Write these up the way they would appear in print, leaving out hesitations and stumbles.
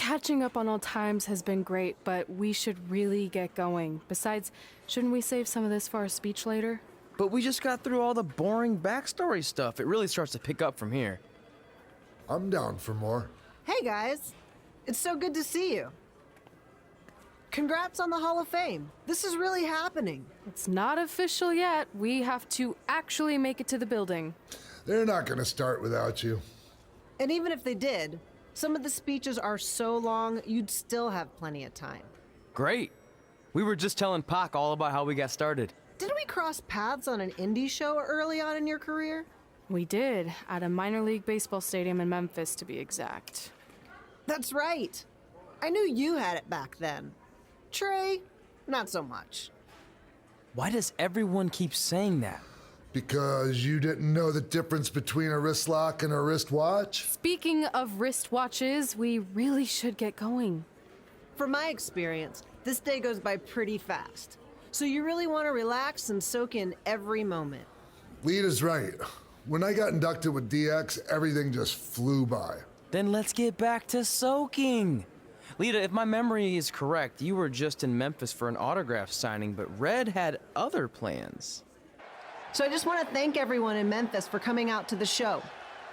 Catching up on old times has been great, but we should really get going. Besides, shouldn't we save some of this for our speech later? But we just got through all the boring backstory stuff. It really starts to pick up from here. I'm down for more. Hey guys, it's so good to see you. Congrats on the Hall of Fame. This is really happening. It's not official yet. We have to actually make it to the building. They're not going to start without you. And even if they did, some of the speeches are so long, you'd still have plenty of time. Great. We were just telling Pac all about how we got started. Didn't we cross paths on an indie show early on in your career? We did, at a minor league baseball stadium in Memphis, to be exact. That's right. I knew you had it back then. Trey, not so much. Why does everyone keep saying that? Because you didn't know the difference between a wrist lock and a wristwatch? Speaking of wristwatches, we really should get going. From my experience, this day goes by pretty fast. So you really want to relax and soak in every moment. Lita's right. When I got inducted with DX, everything just flew by. Then let's get back to soaking. Lita, if my memory is correct, you were just in Memphis for an autograph signing, but Red had other plans. So I just want to thank everyone in Memphis for coming out to the show.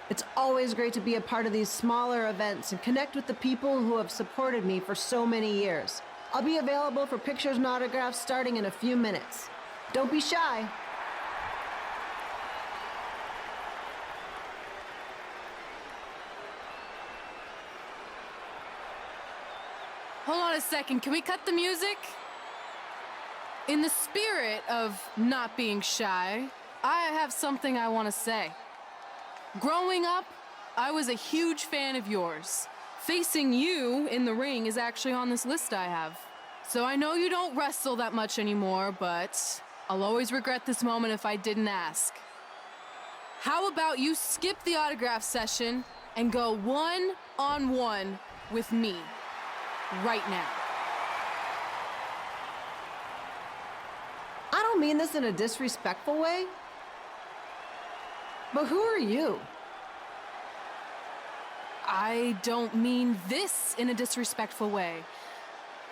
It's always great to be a part of these smaller events and connect with the people who have supported me for so many years. I'll be available for pictures and autographs starting in a few minutes. Don't be shy. Hold on a second, can we cut the music? In the spirit of not being shy, I have something I want to say. Growing up, I was a huge fan of yours. Facing you in the ring is actually on this list I have. So I know you don't wrestle that much anymore, but I'll always regret this moment if I didn't ask. How about you skip the autograph session and go one-on-one with me? Right now. I don't mean this in a disrespectful way, but who are you? I don't mean this in a disrespectful way,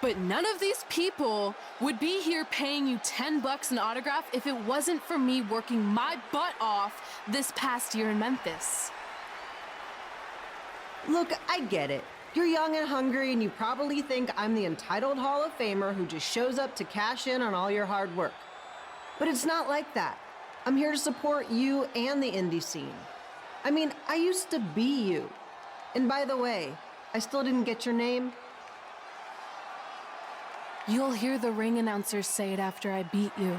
but none of these people would be here paying you $10 an autograph if it wasn't for me working my butt off this past year in Memphis. Look, I get it. You're young and hungry, and you probably think I'm the entitled Hall of Famer who just shows up to cash in on all your hard work. But it's not like that. I'm here to support you and the indie scene. I mean, I used to be you. And by the way, I still didn't get your name. You'll hear the ring announcers say it after I beat you.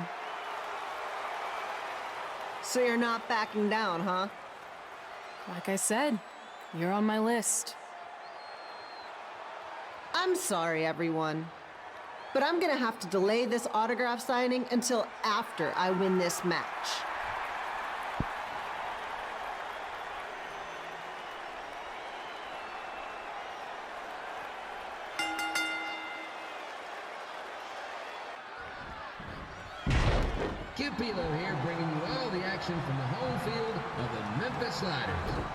So you're not backing down, huh? Like I said, you're on my list. I'm sorry, everyone, but I'm gonna have to delay this autograph signing until after I win this match. Kip Elo here, bringing you all the action from the home field of the Memphis Sliders.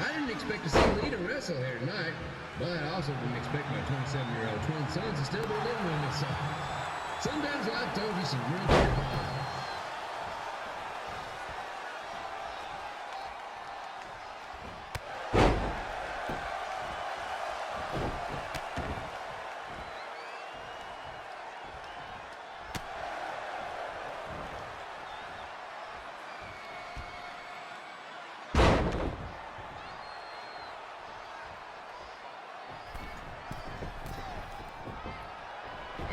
I didn't expect to see Lita wrestle here tonight, but I also didn't expect my 27-year-old twin sons to still be living on this side. Sometimes life throws you some really good balls.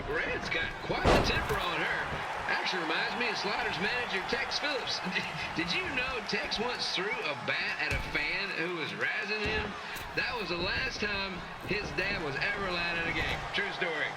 Red's got quite the temper on her. Actually reminds me of Sliders manager Tex Phillips. Did you know Tex once threw a bat at a fan who was razzing him? That was the last time his dad was ever allowed in a game. True story.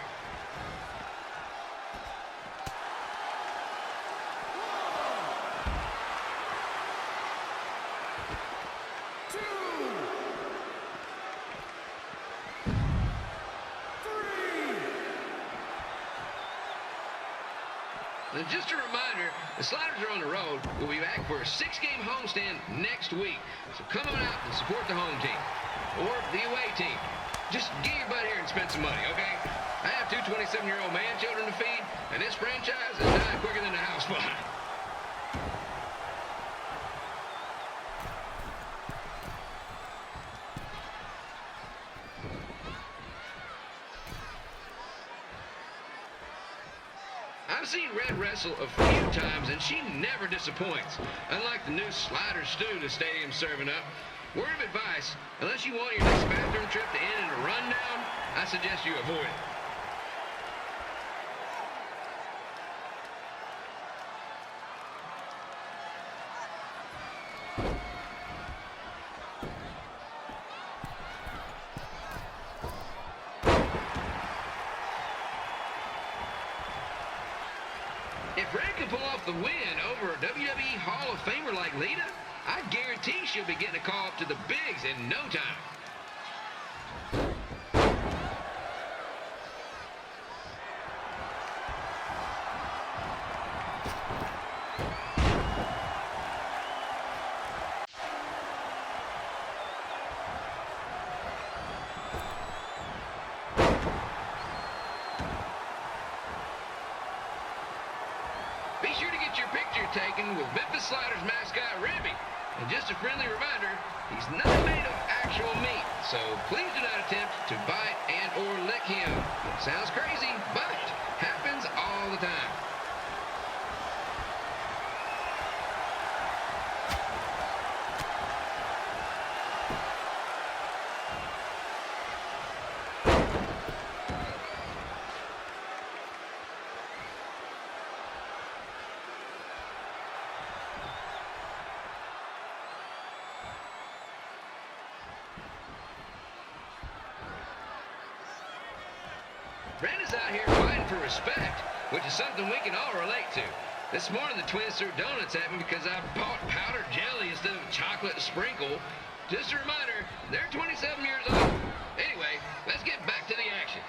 just a reminder, the Sliders are on the road. We'll be back for a 6-game homestand next week. So come on out and support the home team or the away team. Just get your butt here and spend some money, okay? I have 2 27-year-old man children to feed, and this franchise is dying quicker than a house fire. I've seen Red wrestle a few times, and she never disappoints. Unlike the new slider stew the stadium's serving up. Word of advice, unless you want your next bathroom trip to end in a rundown, I suggest you avoid it. If Red can pull off the win over a WWE Hall of Famer like Lita, I guarantee she'll be getting a call up to the bigs in no time. Be sure to get your picture taken with Memphis Sliders mascot Ribby. And just a friendly reminder, he's not made of actual meat, so please do not attempt to bite and or lick him. Sounds crazy, but happens all the time. Brand is out here fighting for respect, which is something we can all relate to. This morning the twins threw donuts at me because I bought powdered jelly instead of chocolate sprinkle. Just a reminder, they're 27 years old. Anyway, let's get back to the action.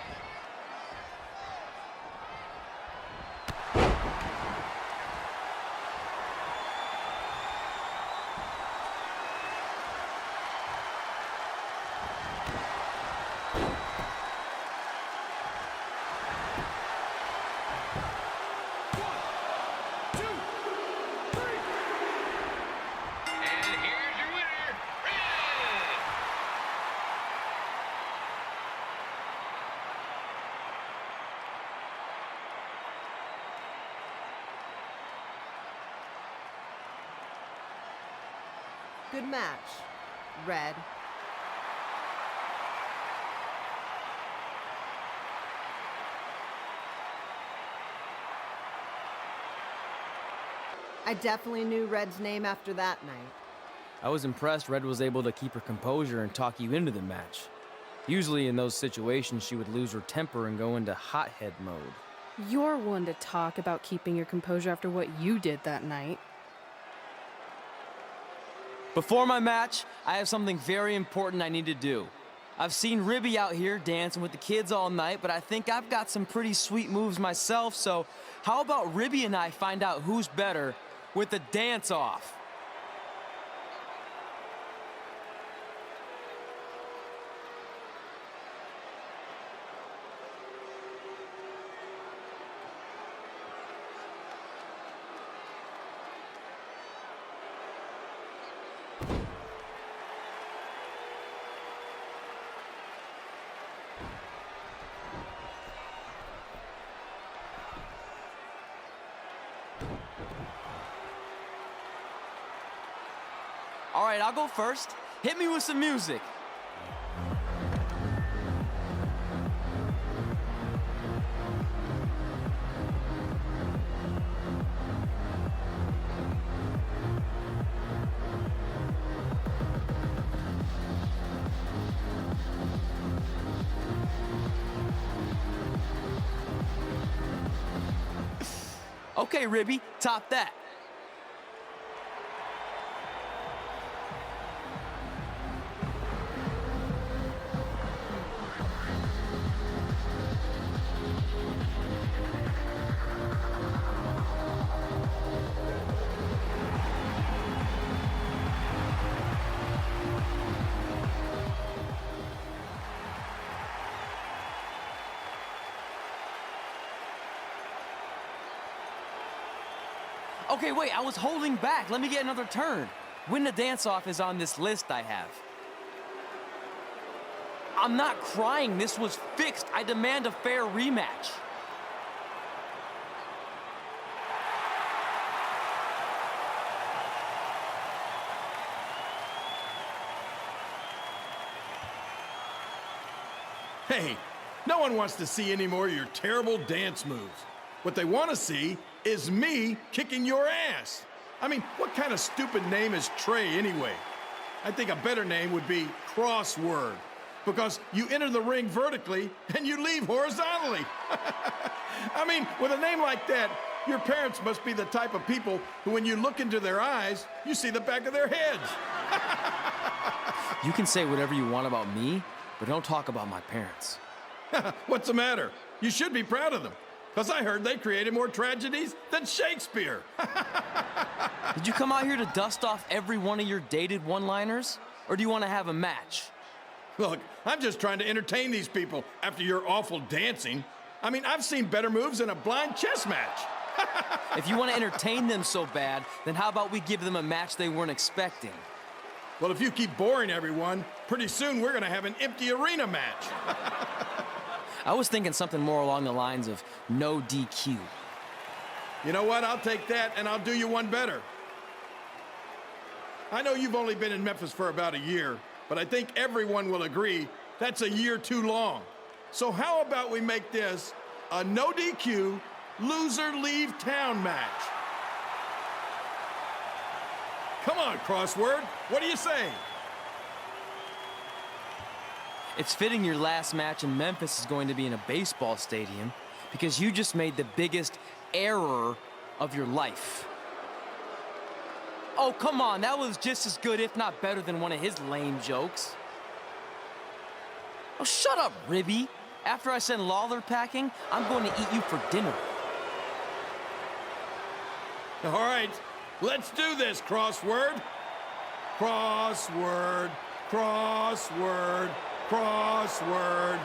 Good match, Red. I definitely knew Red's name after that night. I was impressed Red was able to keep her composure and talk you into the match. Usually in those situations, she would lose her temper and go into hothead mode. You're one to talk about keeping your composure after what you did that night. Before my match, I have something very important I need to do. I've seen Ribby out here dancing with the kids all night, but I think I've got some pretty sweet moves myself, so how about Ribby and I find out who's better with the dance-off? All right, I'll go first. Hit me with some music. Okay, Ribby, top that. Okay, wait, I was holding back. Let me get another turn. Win the dance-off is on this list I have. I'm not crying. This was fixed. I demand a fair rematch. Hey, no one wants to see any more of your terrible dance moves. What they want to see is me kicking your ass. I mean, what kind of stupid name is Trey anyway? I think a better name would be Crossword, because you enter the ring vertically and you leave horizontally. I mean, with a name like that, your parents must be the type of people who, when you look into their eyes, you see the back of their heads. You can say whatever you want about me, but don't talk about my parents. What's the matter? You should be proud of them, because I heard they created more tragedies than Shakespeare. Did you come out here to dust off every one of your dated one-liners? Or do you want to have a match? Look, I'm just trying to entertain these people after your awful dancing. I mean, I've seen better moves than a blind chess match. If you want to entertain them so bad, then how about we give them a match they weren't expecting? Well, if you keep boring everyone, pretty soon we're going to have an empty arena match. I was thinking something more along the lines of no DQ. You know what? I'll take that, and I'll do you one better. I know you've only been in Memphis for about a year, but I think everyone will agree that's a year too long. So how about we make this a no DQ, loser leave town match? Come on, Crossword. What do you say? It's fitting your last match in Memphis is going to be in a baseball stadium because you just made the biggest error of your life. Oh, come on. That was just as good, if not better, than one of his lame jokes. Oh, shut up, Ribby. After I send Lawler packing, I'm going to eat you for dinner. All right, let's do this, Crossword. Crossword, crossword, crossword.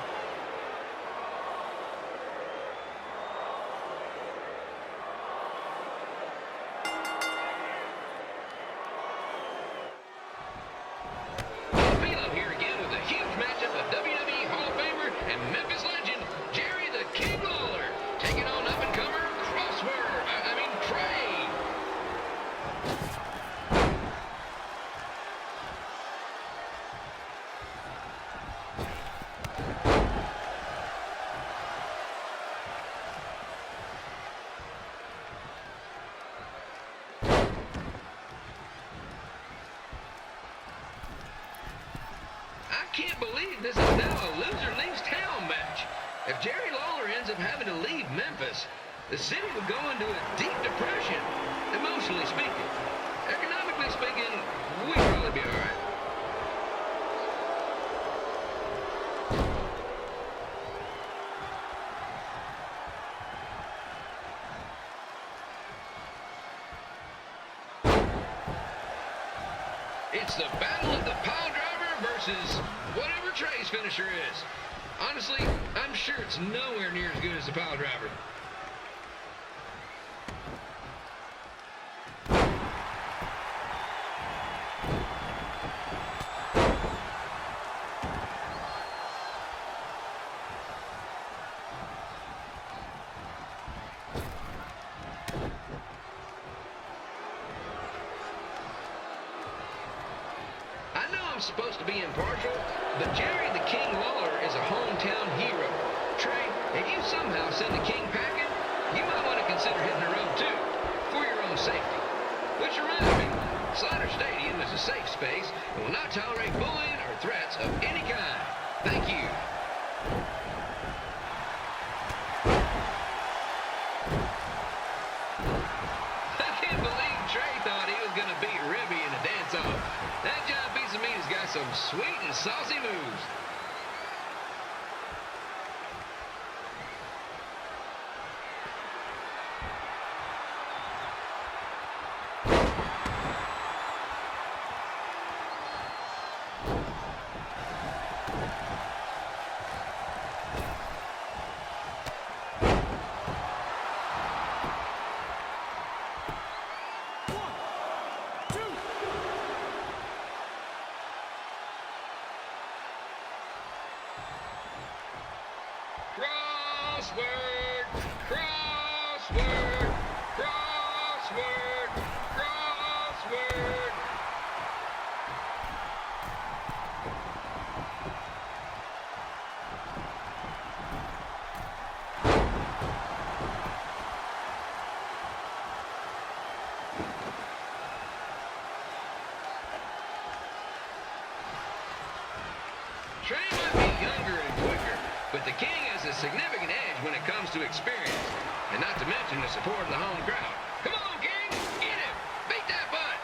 Philo here again with a huge matchup of WWE Hall of Famer and Memphis legend Jerry the King Lawler taking on up-and-comer Trey. I can't believe this is now a loser leaves town match. If Jerry Lawler ends up having to leave Memphis, the city would go into a deep depression, emotionally speaking. Economically speaking, we'd probably be all right. It's the battle of the pile driver versus whatever Trey's finisher is. Honestly, I'm sure it's nowhere near as good as the pile driver. I know I'm supposed to be impartial, but Jerry the King Lawler is a hometown hero. Trey, if you somehow send the King packing, you might want to consider hitting the road too, for your own safety. Which reminds me, Slaughter Stadium is a safe space and will not tolerate bullying or threats of any kind. Thank you. I can't believe Trey thought he was going to beat Ribby in a dance-off. That giant piece of meat has got some sweet and saucy moves. Trey might be younger and quicker, but the King has a significant edge when it comes to experience, and not to mention the support of the home crowd. Come on, King! Get him! Beat that butt!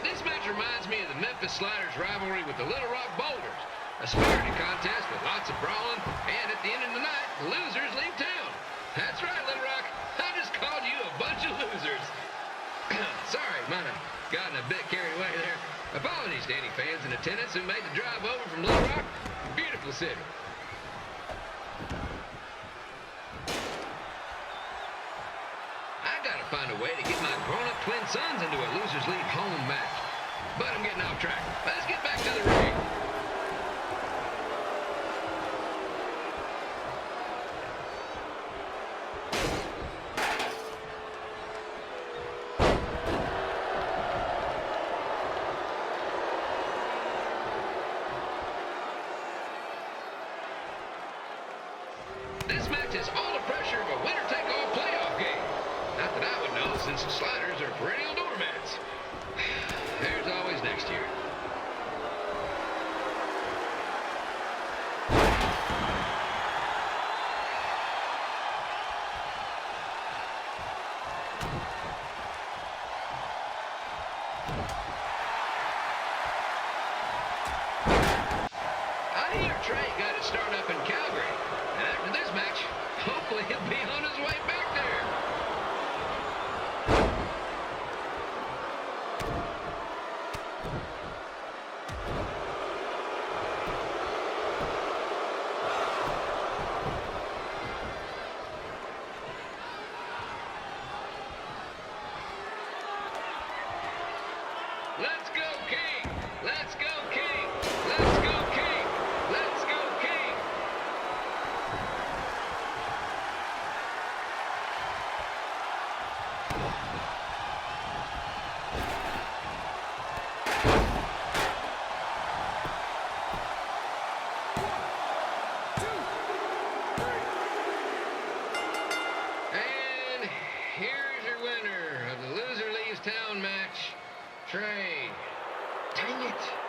This match reminds me of the Memphis Sliders rivalry with the Little Rock Boulders. A spirited contest with lots of brawling, and at the end of the night, the losers leave town. That's right, Little Rock. I just called you a bunch of losers. Sorry, might have gotten a bit carried away there. Apologies to any fans in attendance who made the drive over from Little Rock. Beautiful city. I gotta find a way to get my grown-up twin sons into a losers leave home match. But I'm getting off track. Let's get back to the ring. This match is all the pressure of a winner-take-all playoff game. Not that I would know, since the Sliders are perennial doormats. There's always next year. I hear Trey got his start up in Calgary. And after this match, hopefully he'll be on his way back there. Let's go, King! Let's go, King! Let's go, King! Let's go, King! And here's your winner of the Loser Leaves Town match, Trey. Dang it.